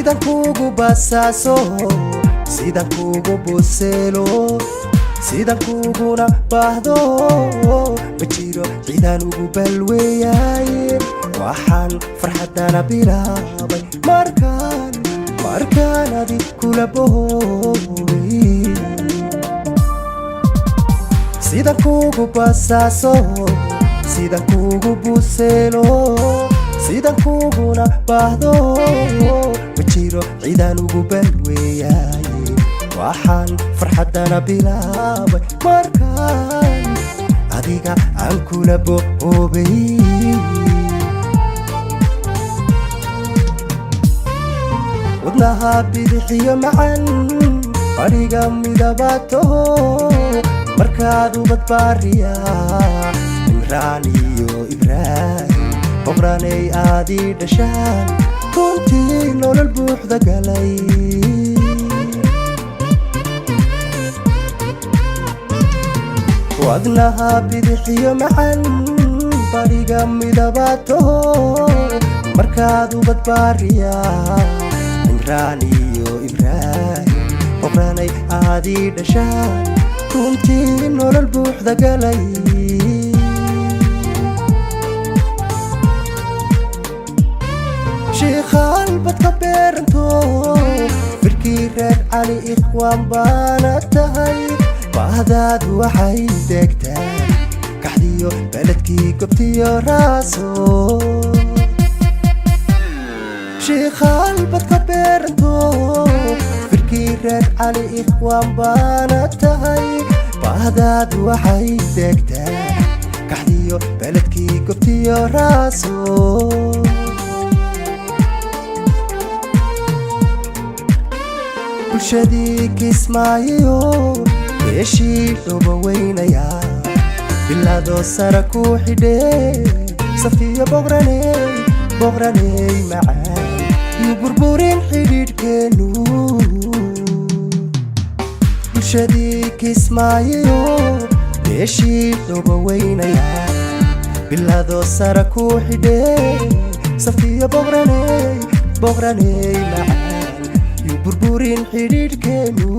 sidan kugu basaaso sidan kugu buseelo sidan kuguna baahdo ma jiro cidaan ugu balweeyaye waxaan farxadana bilaabay markaan adi kula boobay sidan kugu basaaso sidan kugu buseelo sidan kuguna baahdo ma jiro cidaan ugu balweeyaye waxaan farxadana bilaabay markaan adiga aan kula boobay wadnaha bidixiyo macan fadhiga midabaato markaad ubad baariya imraan iyo ibraahim boqranay aadii dhashaan runtii nolol buuxda galay wadnaha bidixiyo macan fadhiga midabaato markaad ubad baariya imraan iyo ibraahim boqranay aadii dhashaan runtii nolol buuxda galay sheekhaal badka beeranto firkii reer cali ikhwaan baana tahay baahdaadu waxay degtaa kaxdiyo beledkii gobtiyo raaso sheekhaal badka beeranto firkii reer cali ikhwaan baana tahay baahdaadu waxay degtaa kaxdiyo beledkii gobtiyo raaso bulshadii kismaayo beeshii dhoba weynaya bilaado sara ku xidhee safiyo boqraney macaan yu burburin xidhiidhkeenu bulshadii kismaayo beeshii dhoba weynaya bilaado sara ku xidhee safiyo boqraney macaan burburin xidhiidhkeenu